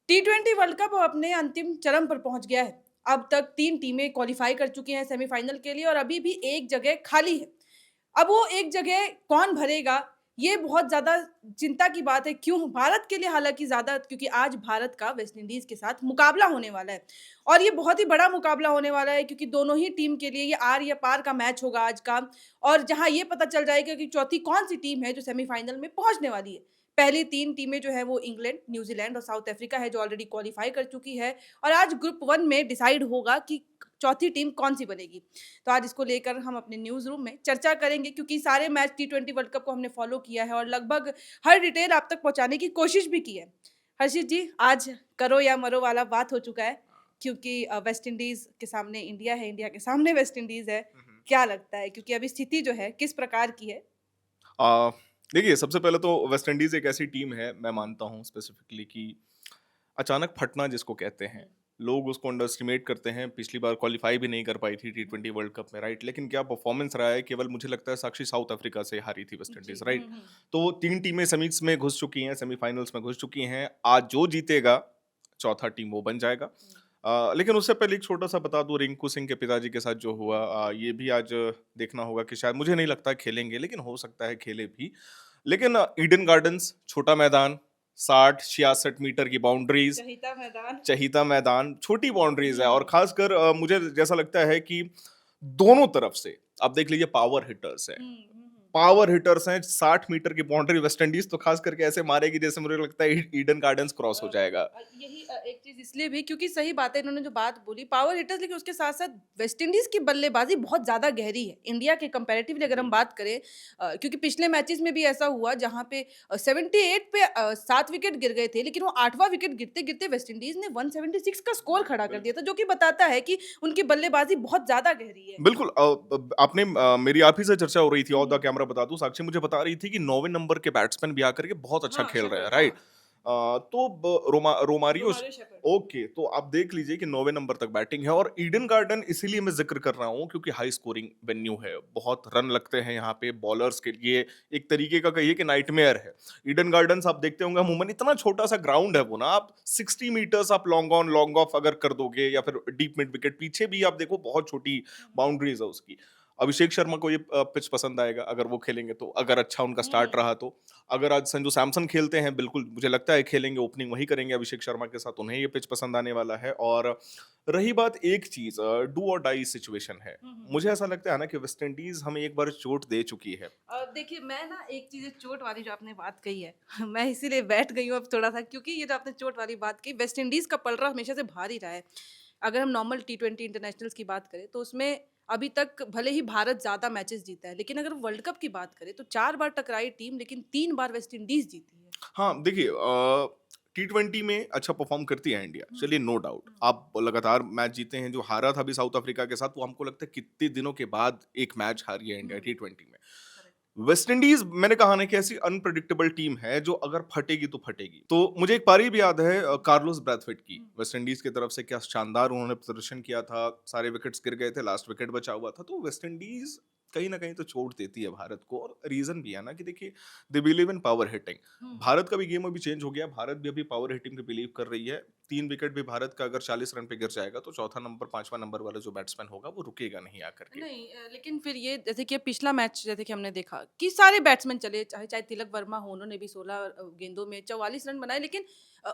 टी20 world cup अपने अंतिम चरण पर पहुंच गया है। अब तक 3 टीमें क्वालीफाई कर चुकी हैं सेमीफाइनल के लिए और अभी भी एक जगह खाली है। अब वो एक जगह कौन भरेगा, ये बहुत ज़्यादा चिंता की बात है। क्यों? भारत के लिए हालाँकि ज़्यादा, क्योंकि आज भारत का वेस्ट इंडीज़ के साथ मुकाबला होने वाला है और ये बहुत ही बड़ा मुकाबला होने वाला है क्योंकि दोनों ही टीम के लिए ये आर या पार का मैच होगा आज का। और जहाँ ये पता चल जाएगा कि चौथी कौन-सी टीम है जो सेमीफाइनल में पहुँचने वाली है। पहली 3 टीमें जो हैं वो इंग्लैंड, न्यूज़ीलैंड और साउथ अफ्रीका है जो ऑलरेडी क्वालीफाई कर चुकी है और आज ग्रुप 1 में डिसाइड होगा कि चौथी टीम कौन-सी बनेगी। तो आज इसको लेकर हम अपने न्यूज़ रूम में चर्चा करेंगे क्योंकि सारे मैच टी20 वर्ल्ड कप को हमने फॉलो किया है और लगभग हर डिटेल आप तक पहुँचाने की कोशिश भी की है। हर्षित जी, आज करो या मरो वाला बात हो चुका है क्योंकि वेस्ट इंडीज़ के सामने इंडिया है, इंडिया के सामने वेस्ट इंडीज़ है। हुँ, हुँ। क्या लगता है? क्योंकि अभी स्थिति जो है किस प्रकार की है? अ, देखिए सबसे पहले तो वेस्ट इंडीज़ एक ऐसी टीम है, मैं मानता हूँ स्पेसिफिकली कि अचानक फटना जिसको कहते हैं, लोग उसको अंडर एस्टिमेट करते हैं, पिछली बार क्वालीफाई भी नहीं कर पाई थी टी20 वर्ल्ड कप में, राइट? लेकिन क्या परफॉर्मेंस रहा है, केवल मुझे लगता है साक्षी साउथ अफ्रीका से हारी थी वेस्ट जी। इंडीज़, हुँ, राइट? हुँ। तो 3 टीमें सेमीज़ में घुस चुकी हैं, सेमीफाइनल्स में घुस चुकी हैं, आज जो जीतेगा, चौथा टीम वो बन जाएगा। हुँ। लेकिन उससे पहले एक छोटा-सा बता दूँ रिंकू सिंह के पिताजी के साथ जो हुआ ये भी आज देखना होगा कि शायद मुझे नहीं लगता खेलेंगे, लेकिन हो सकता है खेले भी। लेकिन ईडन गार्डन्स, छोटा मैदान, 60-66 मीटर की बाउंड्रीज़, चहिता मैदान। चहीता मैदान, छोटी बाउंड्रीज़ है और हुँ। ख़ासकर मुझे जैसा लगता है कि दोनों तरफ से, आप देख लीजिए पावर हिटर्स हैं। हुँ, हुँ, हुँ। पावर हिटर्स हैं, 60 मीटर की बाउंड्री वेस्ट इंडीज़ तो ख़ास करके ऐसे मारेगी जैसे मुझे लगता है ईडन गार्डन्स क्रॉस हो जाएगा। यही एक चीज़ इसलिए भी क्योंकि सही बात है, इन्होंने जो बात बोली पावर हिटर्स, लेकिन उसके साथ-साथ वेस्ट इंडीज़ की बल्लेबाज़ी बहुत ज़्यादा गहरी है। इंडिया के कंपैरेटिवली अगर हम बिल्कुल। बात करें, क्योंकि पिछले मैचेज़ में भी ऐसा हुआ जहाँ पे 78 पे 7 विकेट गिर गए थे, लेकिन वो 8वाँ विकेट गिरते-गिरते वेस्ट इंडीज़ ने 176 का स्कोर खड़ा कर दिया बिल्कुल। था, जो कि बताता है कि उनकी बल्लेबाज़ी बहुत ज़्यादा गहरी है। बिल्कुल आपने मेरी आप ही से चर्चा हो रही थी ऑफ द हुँ। कैमरा बता दूं साक्षी मुझे बता रही थी कि 9वें नंबर के बैट्समैन भी आकर के बहुत अच्छा हाँ, खेल रहे हैं शेफर्ड, राइट हाँ। तो रोमारियो रोमारियो शेफर्ड। ओके तो आप देख लीजिए कि 9वें नंबर तक बैटिंग है और ईडन गार्डन इसीलिए मैं जिक्र कर रहा हूँ क्योंकि हाई स्कोरिंग वेन्यू है बहुत रन लगते हैं यहाँ पे बॉलर्स के लिए एक तरीके का कहिए कि नाइटमेयर है ईडन गार्डन्स आप देखते होंगे अमूमन इतना छोटा सा ग्राउंड है वो ना आप 60 मीटर्स आप लॉन्ग ऑन लॉन्ग ऑफ अगर कर दोगे या फिर डीप मिड विकेट पीछे भी आप देखो बहुत छोटी हुँ, हुँ। बाउंड्रीज है उसकी। अभिषेक शर्मा को ये पिच पसंद आएगा अगर वो खेलेंगे तो, अगर अच्छा उनका स्टार्ट हुँ। रहा तो। अगर आज संजू सैमसन खेलते हैं बिल्कुल मुझे लगता है खेलेंगे, ओपनिंग वही करेंगे अभिषेक शर्मा के साथ, उन्हें ये पिच पसंद आने वाला है। और रही बात एक चीज़ डू और डाई सिचुएशन है। हुँ, हुँ, हुँ। मुझे ऐसा लगता है ना कि वेस्ट इंडीज़ हमें एक बार चोट दे चुकी है। देखिए, मैं ना एक चीज़ चोट वाली जो आपने बात कही है मैं इसीलिए बैठ गई हूँ अब थोड़ा-सा, क्योंकि ये जो आपने चोट वाली बात की, वेस्ट इंडीज़ का पलड़ा हमेशा से भारी रहा है। अगर हम नॉर्मल टी20 इंटरनेशनल्स की बात करें तो उसमें अभी तक भले ही भारत ज़्यादा मैचेस जीता है, लेकिन अगर वर्ल्ड कप की बात करें तो 4 बार टकराई टीम, लेकिन 3 बार वेस्ट इंडीज़ जीती है। हाँ, देखिए टी20 में अच्छा परफ़ॉर्म करती है इंडिया, हुँ, चलिए नो डाउट। हुँ। आप लगातार मैच जीते हैं, जो हारा था अभी साउथ अफ्रीका के साथ, वो हमको लगता है कितने दिनों के बाद एक मैच हारी है इंडिया हुँ, टी20 में। करेक्ट। वेस्ट इंडीज़ मैंने कहा ना कि ऐसी अनप्रेडिक्टेबल टीम है, जो अगर फटेगी तो फटेगी। तो मुझे एक पारी भी याद है कार्लोस ब्रैथवेट की, हुँ, वेस्ट इंडीज़ की तरफ से क्या शानदार उन्होंने प्रदर्शन किया था, सारे विकेट्स गिर गए थे, लास्ट विकेट बचा हुआ था। तो वेस्ट इंडीज़ कहीं न कहीं तो चोट देती है भारत को और रीज़न भी है ना कि देखिए, they believe in power hitting. हुँ, भारत का भी गेम अभी चेंज हो गया, भारत भी अभी पावर हिटिंग पे बिलीव कर रही है। 3 विकेट भी भारत का अगर 40 रन पे गिर जाएगा, तो चौथा नंबर, 5वां नंबर वाला जो बैट्समैन होगा, वो रुकेगा नहीं आकर के। नहीं, लेकिन फिर ये जैसे कि पिछला मैच जैसे कि हमने देखा कि सारे बैट्समैन चले, चाहे चाहे तिलक वर्मा हो, उन्होंने भी 16 गेंदों में 44 रन बनाए, लेकिन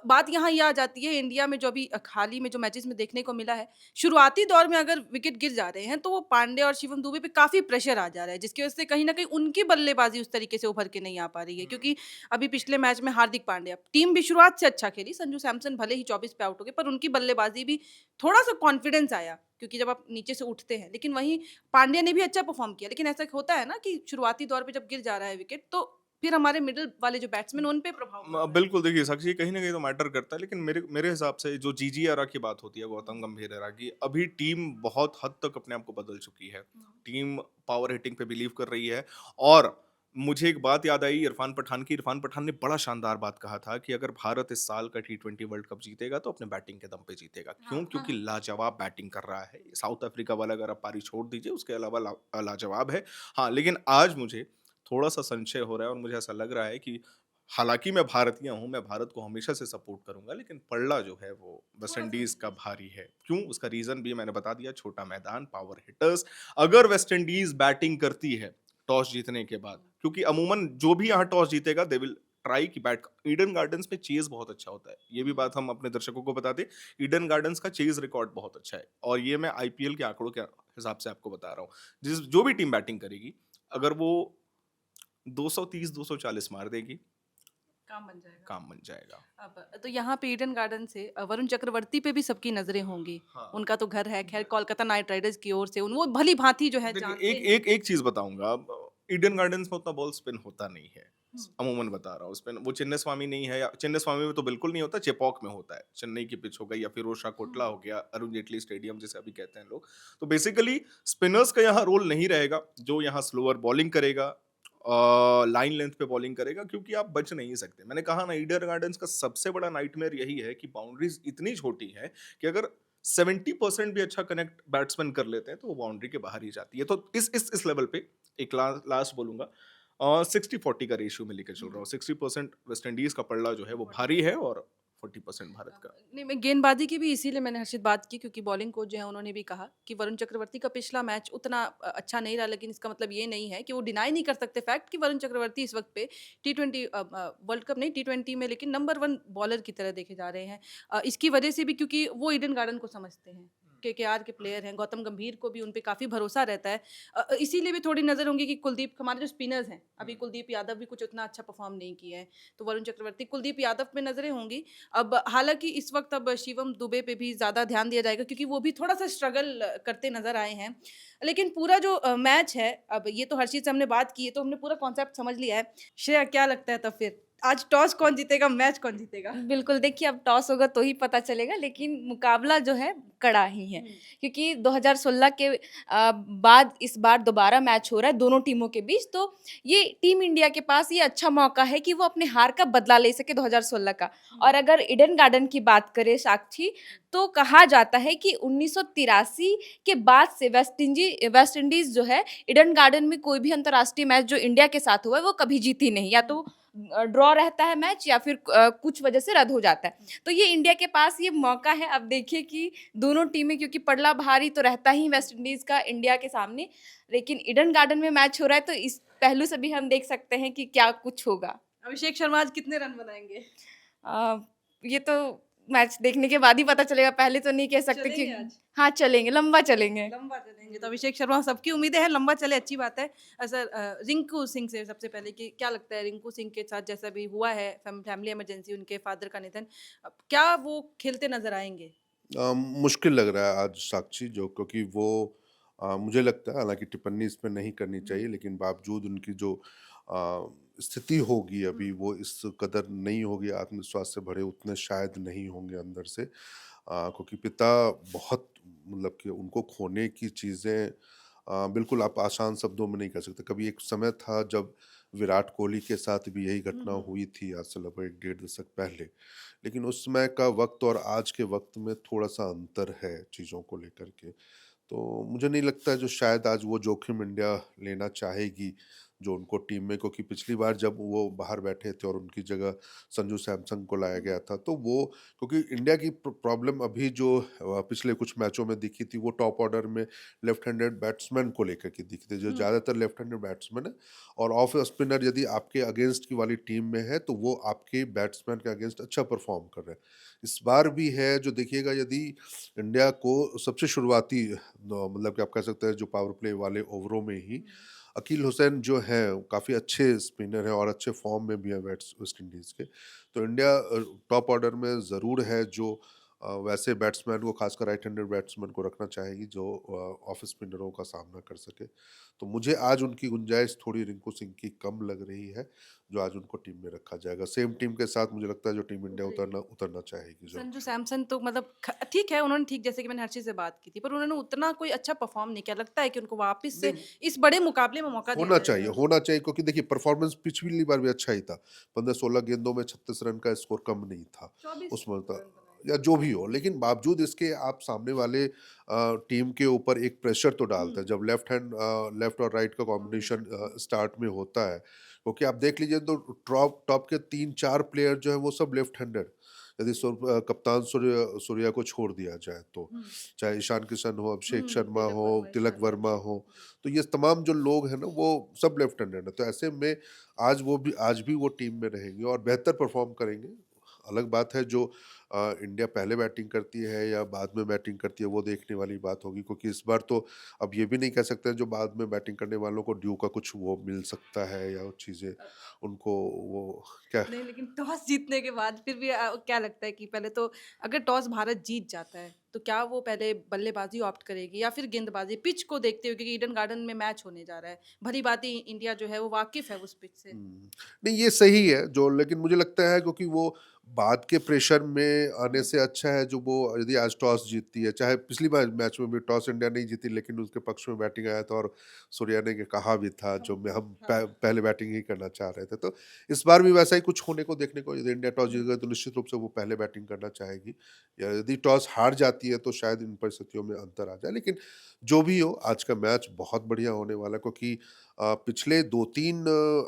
बात यहाँ ये आ जाती है इंडिया में जो अभी हाल ही में जो मैचेस में देखने को मिला है, शुरुआती दौर में अगर विकेट गिर जा रहे हैं तो वो पांडे और शिवम दुबे पे काफ़ी प्रेशर आ जा रहा है, जिसकी वजह से कहीं न कहीं उनकी बल्लेबाज़ी उस तरीके से उभर के नहीं आ पा रही है। हुँ। क्योंकि अभी पिछले मैच में हार्दिक पांड्या टीम भी शुरुआत से अच्छा खेली, संजू सैमसन भले ही 24 पे आउट हो गए, पर उनकी बल्लेबाज़ी भी थोड़ा-सा कॉन्फिडेंस आया, क्योंकि जब आप नीचे से उठते हैं। लेकिन वहीं पांड्या ने भी अच्छा परफ़ॉर्म किया, लेकिन ऐसा होता है ना कि शुरुआती दौर पे जब गिर जा रहा है विकेट, तो फिर हमारे मिडल वाले जो बैट्समैन उन पे प्रभाव पड़ रहा है। बिल्कुल देखिए साक्षी कहीं न कहीं तो मैटर करता है लेकिन मेरे मेरे हिसाब से जो जीजी एरा की बात होती है गौतम हुँ, गंभीर एरा की, अभी टीम बहुत हद तक अपने आप को बदल चुकी है। हुँ, टीम पावर हिटिंग पे बिलीव कर रही है और मुझे एक बात याद आई इरफान पठान की। इरफान पठान ने बड़ा शानदार बात कहा था कि अगर भारत इस साल का टी20 वर्ल्ड कप जीतेगा तो अपने बैटिंग के दम पे जीतेगा। हाँ, क्यों? हाँ, क्योंकि हाँ। लाजवाब बैटिंग कर रहा है। साउथ अफ्रीका वाला अगर आप पारी छोड़ दीजिए उसके अलावा लाजवाब है। हाँ, लेकिन आज मुझे थोड़ा-सा संशय हो रहा है और मुझे ऐसा लग रहा है कि हालाँकि मैं भारतीय हूँ, मैं भारत को हमेशा से सपोर्ट करूँगा, लेकिन पलड़ा जो है वो वेस्ट थोड़ा-सा इंडीज़ का वीक है। भारी है। क्यों? उसका रीज़न भी मैंने बता दिया, छोटा मैदान, पावर हिटर्स। अगर वेस्ट इंडीज़ बैटिंग करती है टॉस जीतने के बाद, हुँ। क्योंकि अमूमन जो भी यहाँ टॉस जीतेगा दे विल ट्राई कि बैट ईडन गार्डन्स में चेज़ बहुत अच्छा होता है। ये भी हुँ। बात हम अपने दर्शकों को बता दें, ईडन गार्डन्स का चेज़ रिकॉर्ड बहुत अच्छा है और ये मैं आईपीएल के आंकड़ों के हिसाब से आपको बता रहा हूँ। जो भी टीम बैटिंग करेगी, अगर वो 230-240 मार देगी, काम बन जाएगा। काम बन जाएगा। अब तो यहाँ पे ईडन गार्डन से वरुण चक्रवर्ती पे भी सबकी नज़रें होंगी। हाँ। उनका तो घर है, ख़ैर कोलकाता नाइट राइडर्स की ओर से उन वो भली-भाँति जो है देखिए, जानते एक हैं। एक एक चीज़ बताऊँगा, अब ईडन गार्डन्स में उतना बॉल स्पिन होता नहीं है। हुँ। अमूमन बता रहा हूँ, स्पिन वो चिन्नास्वामी नहीं है, या चिन्नास्वामी में तो बिल्कुल नहीं होता, चेपॉक में होता है। चेन्नई की पिच हो गई या फिरोजशाह कोटला हुँ। हो गया, अरुण जेटली स्टेडियम जिसे अभी कहते हैं लोग। तो बेसिकली स्पिनर्स का यहाँ रोल नहीं रहेगा, जो यहाँ स्लोअर बॉलिंग करेगा, लाइन लेंथ पे बॉलिंग करेगा, क्योंकि आप बच नहीं सकते। मैंने कहा ना, ईडन गार्डन्स का सबसे बड़ा नाइटमेयर यही है कि बाउंड्रीज़ इतनी छोटी हैं कि अगर 70% भी अच्छा कनेक्ट बैट्समैन कर लेते हैं तो वो बाउंड्री के बाहर ही जाती है। तो इस लेवल पे एक लास्ट बोलूँगा, 60-40 का रेशियो में लेके चल रहा हुँ। हूँ। 60% वेस्ट इंडीज़ का पलड़ा जो है वो 40 भारी है और 40% भारत का। नहीं, मैं गेंदबाजी की भी इसीलिए मैंने हर्षित बात की क्योंकि बॉलिंग कोच जो है उन्होंने भी कहा कि वरुण चक्रवर्ती का पिछला मैच उतना अच्छा नहीं रहा, लेकिन इसका मतलब ये नहीं है कि वो डिनाई नहीं कर सकते फैक्ट कि वरुण चक्रवर्ती इस वक्त पे टी20 वर्ल्ड कप नहीं टी20 में लेकिन नंबर 1 बॉलर की तरह देखे जा रहे हैं। इसकी वजह से भी क्योंकि वो ईडन गार्डन को समझते हैं। केकेआर के प्लेयर हैं, गौतम गंभीर को भी उन पे काफ़ी भरोसा रहता है। इसीलिए भी थोड़ी नज़र होंगी कि कुलदीप हमारे जो स्पिनर्स हैं, अभी कुलदीप यादव भी कुछ उतना अच्छा परफॉर्म नहीं किए हैं। तो वरुण चक्रवर्ती, कुलदीप यादव पे नज़रें होंगी। अब हालाँकि इस वक़्त अब शिवम दुबे पे भी ज़्यादा ध्यान दिया जाएगा क्योंकि वो भी थोड़ा-सा स्ट्रगल करते नज़र आए हैं। लेकिन पूरा जो मैच है, अब ये तो हर्षित से हमने बात की है, तो हमने पूरा कॉन्सेप्ट समझ लिया है। श्रेया क्या लगता है तब फिर? आज टॉस कौन जीतेगा, मैच कौन जीतेगा? बिल्कुल, देखिए अब टॉस होगा तो ही पता चलेगा, लेकिन मुकाबला जो है कड़ा ही है। हुँ। क्योंकि 2016 के बाद इस बार दोबारा मैच हो रहा है दोनों टीमों के बीच, तो ये टीम इंडिया के पास ये अच्छा मौका है कि वो अपने हार का बदला ले सके 2016 का। हुँ। और अगर ईडन गार्डन की बात करें साक्षी, तो कहा जाता है कि 1983 के बाद से वेस्ट इंडीज़ जो है ईडन गार्डन में कोई भी अंतर्राष्ट्रीय मैच जो इंडिया के साथ हुआ है, वो कभी जीती नहीं। या तो ड्रॉ रहता है मैच या फिर कुछ वजह से रद्द हो जाता है। तो ये इंडिया के पास ये मौका है, अब देखिए कि दोनों टीमें, क्योंकि पड़ला भारी तो रहता ही वेस्ट इंडीज़ का इंडिया के सामने, लेकिन ईडन गार्डन में मैच हो रहा है तो इस पहलू से भी हम देख सकते हैं कि क्या कुछ होगा। अभिषेक शर्मा आज कितने रन बनाएँगे? अ, ये तो मैच देखने के बाद ही पता चलेगा, पहले तो नहीं कह सकते कि चलेंगे आज? हाँ, चलेंगे, लंबा चलेंगे। लंबा चलेंगे तो अभिषेक शर्मा, सबकी उम्मीदें हैं लंबा चले, अच्छी बात है। सर, रिंकू सिंह से सबसे पहले कि क्या लगता है रिंकू सिंह के साथ जैसा भी हुआ है फैमिली इमरजेंसी, उनके फादर का निधन, अब क्या वो खेलते नज़र आएँगे? मुश्किल लग रहा है आज साक्षी, जो क्योंकि वो मुझे लगता है, हालांकि टिप्पणी इस पे नहीं करनी हुँ, चाहिए, लेकिन बावजूद उनकी जो स्थिति होगी हुँ, अभी, वो इस कदर नहीं होगी, आत्मविश्वास से भरे उतने शायद नहीं होंगे अंदर से, क्योंकि पिता बहुत, मतलब कि उनको खोने की चीज़ें बिल्कुल आप आसान शब्दों में नहीं कह सकते। कभी एक समय था जब विराट कोहली के साथ भी यही हुँ, घटना हुँ। हुई थी, आज से लगभग 1 डेढ़ दशक पहले। लेकिन उस समय का वक़्त और आज के वक़्त में थोड़ा-सा अंतर है चीज़ों को लेकर के। तो मुझे नहीं लगता है जो शायद आज वो जोखिम इंडिया लेना चाहेगी, जो उनको टीम में, क्योंकि पिछली बार जब वो बाहर बैठे थे और उनकी जगह संजू सैमसन को लाया गया था, तो वो, क्योंकि इंडिया की प्रॉब्लम अभी जो पिछले कुछ मैचों में दिखी थी, वो टॉप ऑर्डर में लेफ्ट हैंडेड बैट्समैन को लेकर के दिखी थी, जो हुँ, ज़्यादातर लेफ्ट हैंडेड बैट्समैन है, और ऑफ स्पिनर यदि आपके अगेंस्ट की वाली टीम में है, तो वो आपके बैट्समैन के अगेंस्ट अच्छा परफॉर्म कर रहे हैं। इस बार भी है, जो देखिएगा, यदि इंडिया को सबसे शुरुआती मतलब कि आप कह सकते हैं जो पावर प्ले वाले ओवरों में ही हुँ। अकील हुसैन जो हैं काफ़ी अच्छे स्पिनर हैं और अच्छे फॉर्म में भी हैं वेस्ट इंडीज़ के। तो इंडिया टॉप ऑर्डर में ज़रूर है, जो वैसे बैट्समैन को, खासकर राइट हैंडेड बैट्समैन को रखना चाहेगी, जो ऑफ स्पिनरों का सामना कर सके। तो मुझे आज उनकी गुंजाइश थोड़ी रिंकू सिंह की कम लग रही है, जो आज उनको टीम में रखा जाएगा। सेम टीम के साथ मुझे लगता है जो टीम इंडिया उतरेगी। उतरना चाहेगी ज़रूर। संजू सैमसन तो मतलब ठीक है, उन्होंने ठीक, जैसे कि मैंने हर्षित से बात की थी, पर उन्होंने उतना कोई अच्छा परफॉर्म नहीं किया। लगता है कि उनको वापस से नहीं, इस बड़े मुकाबले में मौका दिया जाएगा। होना चाहिए, क्योंकि देखिए परफॉर्मेंस पिछली बार भी अच्छा ही था। 15-16 गेंदों में 36 रन का स्कोर कम नहीं था 24 उसमें तो, रन बनाए। या जो भी हो, लेकिन बावजूद इसके आप सामने वाले टीम के ऊपर एक प्रेशर तो डालते हुँ, हैं जब लेफ्ट और राइट का कॉम्बिनेशन कॉम्बिनेशन। स्टार्ट में होता है। क्योंकि आप देख लीजिए तो टॉप टॉप के 3-4 प्लेयर जो हैं वो सब लेफ्ट हैंडेड। यदि कप्तान सूर्या को छोड़ दिया जाए तो। हुँ, चाहे ईशान किशन हो, अभिषेक शर्मा तिलक हो, वर्मा, तिलक ईशान वर्मा किशन। हो, तो ये तमाम जो लोग हैं ना वो सब लेफ्ट हैंडेड हैं। तो ऐसे में आज भी वो टीम में रहेंगे और बेहतर परफ़ॉर्म करेंगे। अलग बात है जो इंडिया पहले बैटिंग करती है या बाद में बैटिंग करती है वो देखने वाली बात होगी, क्योंकि इस बार तो अब ये भी नहीं कह सकते हैं जो बाद में बैटिंग करने वालों को ड्यू का कुछ वो मिल सकता है या वो चीज़ें उनको वो क्या। नहीं, लेकिन टॉस जीतने के बाद फिर भी क्या लगता है कि पहले तो अगर टॉस भारत जीत जाता है, तो क्या वो पहले बल्लेबाज़ी ऑप्ट करेगी या फिर गेंदबाज़ी? पिच को देखते हुए क्योंकि ईडन गार्डन में मैच होने जा रहा है। भली-भाँति इंडिया जो है वो वाकिफ़ है उस पिच से। नहीं ये सही है जो, लेकिन मुझे लगता है क्योंकि वो बाद के प्रेशर में आने हुँ, से अच्छा है जो वो यदि आज टॉस जीतती है, चाहे पिछली बार मैच में भी टॉस इंडिया नहीं जीती लेकिन उसके पक्ष में बैटिंग आया था और सूर्या ने कहा भी था जो मैं हम हाँ। पहले बैटिंग ही करना चाह रहे थे, तो इस बार भी वैसा ही कुछ होने को देखने को, यदि इंडिया टॉस जीत गई तो निश्चित रूप से वो पहले बैटिंग करना चाहेगी, या यदि टॉस हार जाती है तो शायद इन परिस्थितियों में अंतर आ जाए। लेकिन जो भी हो आज का मैच बहुत बढ़िया होने वाला है, क्योंकि पिछले 2-3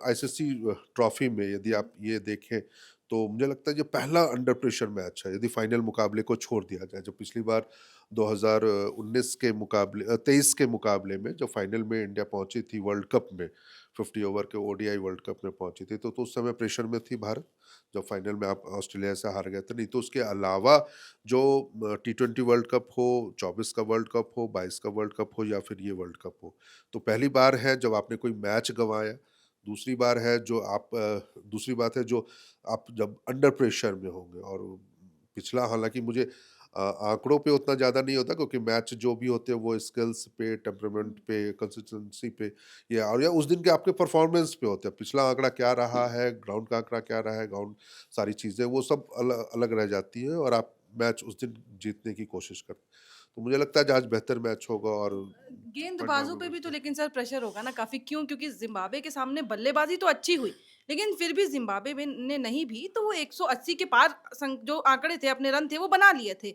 आईसीसी ट्रॉफी में यदि हुँ, आप ये देखें तो मुझे लगता है जो पहला अंडर प्रेशर मैच है, यदि फाइनल मुकाबले को छोड़ दिया जाए, जो पिछली बार 2019 के मुकाबले 23 के मुकाबले में जो फाइनल में इंडिया पहुंची थी वर्ल्ड कप में, 50 ओवर के ओडीआई वर्ल्ड कप में पहुंची थी, तो उस समय प्रेशर में थी भारत, जब फाइनल में आप ऑस्ट्रेलिया से हार गए थे। नहीं तो उसके अलावा जो टी20 वर्ल्ड कप हो, 24 का वर्ल्ड कप हो, 22 का वर्ल्ड कप हो या फिर ये वर्ल्ड कप हो, तो पहली बार है जब आपने कोई मैच गंवाया, दूसरी बार है जो आप दूसरी बात है जो आप जब अंडर प्रेशर में होंगे। और पिछला हालाँकि मुझे आँकड़ों पे उतना ज़्यादा नहीं होता, क्योंकि मैच जो भी होते हैं वो स्किल्स पे, टेम्परामेंट पे, कंसिस्टेंसी पे या उस दिन के आपके परफॉर्मेंस पे होते हैं। पिछला आंकड़ा क्या रहा है, ग्राउंड का आंकड़ा क्या रहा है, ग्राउंड सारी चीज़ें वो सब अलग रह जाती है और आप मैच उस दिन जीतने की कोशिश करते हैं। तो मुझे लगता है आज बेहतर मैच होगा और गेंदबाज़ों परिणाम भी पे भी तो बेहतर। लेकिन सर प्रेशर होगा ना काफ़ी, क्यों? क्योंकि ज़िम्बाब्वे के सामने बल्लेबाज़ी तो अच्छी हुई, लेकिन फिर भी ज़िम्बाब्वे में ने नहीं भी तो वो 180 के पार जो आंकड़े थे, अपने रन थे वो बना लिए थे।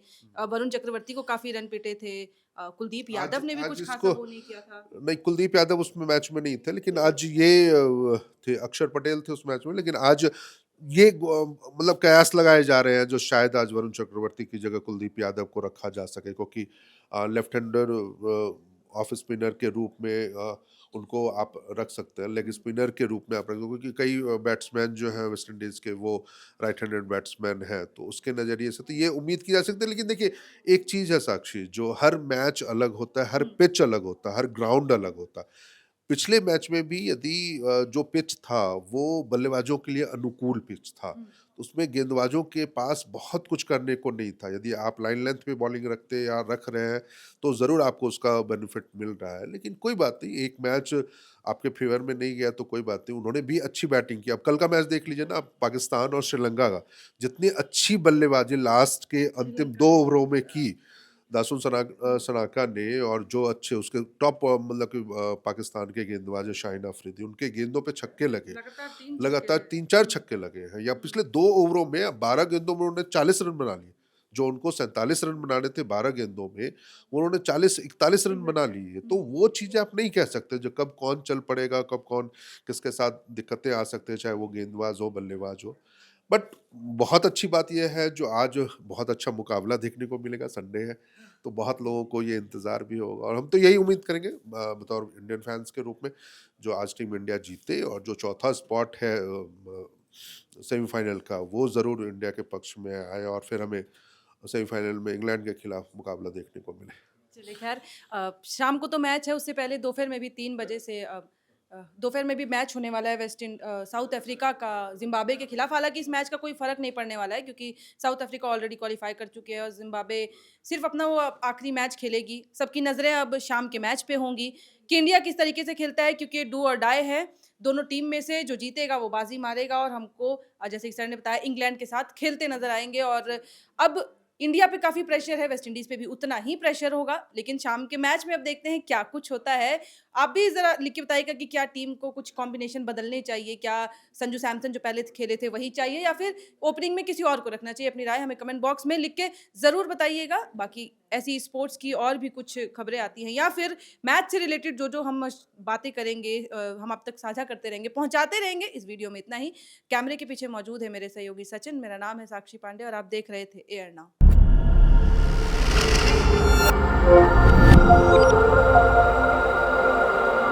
वरुण चक्रवर्ती को काफ़ी रन पीटे थे, कुलदीप आज यादव ने भी आज कुछ खासा इसको वो नहीं किया था। नहीं, कुलदीप यादव उसमें मैच में नहीं थे, लेकिन आज ये थे, अक्षर पटेल थे उस मैच में, लेकिन आज ये मतलब कयास लगाए जा रहे हैं जो शायद आज वरुण चक्रवर्ती की जगह कुलदीप यादव को रखा जा सके, क्योंकि लेफ्ट हैंडर ऑफ स्पिनर के रूप में उनको आप रख सकते हैं, लेग स्पिनर के रूप में आप रख दो, क्योंकि कई बैट्समैन जो हैं वेस्ट इंडीज के वो राइट हैंडेड बैट्समैन हैं, तो उसके नज़रिए से तो ये उम्मीद की जा सकती है। लेकिन देखिए एक चीज़ है साक्षी, जो हर मैच अलग होता है, हर हुँ, पिच अलग होता है, हर ग्राउंड अलग होता है। पिछले मैच में भी यदि जो पिच था वो बल्लेबाजों के लिए अनुकूल पिच था, हुँ। तो उसमें गेंदबाजों के पास बहुत कुछ करने को नहीं था। यदि आप लाइन लेंथ पे बॉलिंग रखते या रख रहे हैं तो ज़रूर आपको उसका बेनिफिट मिल रहा है। लेकिन कोई बात नहीं, एक मैच आपके फेवर में नहीं गया तो कोई बात नहीं, उन्होंने भी अच्छी बैटिंग की। अब कल का मैच देख लीजिए ना आप, पाकिस्तान और श्रीलंका का, जितनी अच्छी बल्लेबाजी लास्ट के अंतिम श्रीलंका 2 ने ओवरों में किया। की दासुन सनाका ने, और जो अच्छे उसके टॉप मतलब कि पाकिस्तान के गेंदबाज हैं शाहिन अफरीदी, उनके गेंदों पे छक्के लगे। लगातार 3 छक्के लगातार लगे। 3-4 हुँ, छक्के लगे हैं, या हुँ, पिछले 2 ओवरों में 12 गेंदों में उन्होंने 40 रन बना लिए। जो उनको 47 रन बनाने थे 12 गेंदों में, वो उन्होंने 40-41 रन बना लिए। तो हुँ। वो चीज़ें आप नहीं कह सकते जो कब कौन चल पड़ेगा, कब कौन किसके साथ दिक्कतें आ सकते हैं, चाहे वो गेंदबाज हो, बल्लेबाज हो। बट बहुत अच्छी बात ये है जो आज बहुत अच्छा मुकाबला देखने को मिलेगा, संडे है, तो बहुत लोगों को ये इंतज़ार भी होगा और हम तो यही उम्मीद करेंगे बतौर इंडियन फैंस के रूप में, जो आज टीम इंडिया जीते और जो चौथा स्पॉट है सेमीफाइनल का वो ज़रूर इंडिया के पक्ष में आए और फिर हमें सेमीफाइनल में इंग्लैंड के खिलाफ मुकाबला देखने को मिले। चलिए ख़ैर, शाम को तो मैच है, उससे पहले दोपहर में भी 3 बजे से दोपहर में भी मैच होने वाला है साउथ अफ्रीका का ज़िम्बाब्वे के खिलाफ। हालाँकि इस मैच का कोई फ़र्क नहीं पड़ने वाला है क्योंकि साउथ अफ्रीका ऑलरेडी क्वालीफ़ाई कर चुके हैं और ज़िम्बाब्वे सिर्फ़ अपना वो आखिरी मैच खेलेगी। सबकी नज़रें अब शाम के मैच पे होंगी कि इंडिया किस तरीके से खेलता है, क्योंकि डू और डाई है। दोनों टीम में से जो जीतेगा वो बाज़ी मारेगा और हमको जैसे कि सर ने बताया इंग्लैंड के साथ खेलते नज़र आएँगे। और अब इंडिया पे काफ़ी प्रेशर है, वेस्ट इंडीज़ पे भी उतना ही प्रेशर होगा, लेकिन शाम के मैच में अब देखते हैं क्या कुछ होता है। आप भी ज़रा लिख के बताइएगा कि क्या टीम को कुछ कॉम्बिनेशन बदलने चाहिए? क्या संजू सैमसन जो पहले खेले थे वही चाहिए या फिर ओपनिंग में किसी और को रखना चाहिए? अपनी राय हमें कमेंट बॉक्स में लिख के ज़रूर बताइएगा। बाकी ऐसी स्पोर्ट्स की और भी कुछ खबरें आती हैं या फिर मैच से रिलेटेड जो-जो हम बातें करेंगे हम आप तक साझा करते रहेंगे, पहुँचाते रहेंगे। इस वीडियो में इतना ही। कैमरे के पीछे मौजूद है मेरे सहयोगी सचिन, मेरा नाम है साक्षी पांडे और आप देख रहे थे एयर नाउ।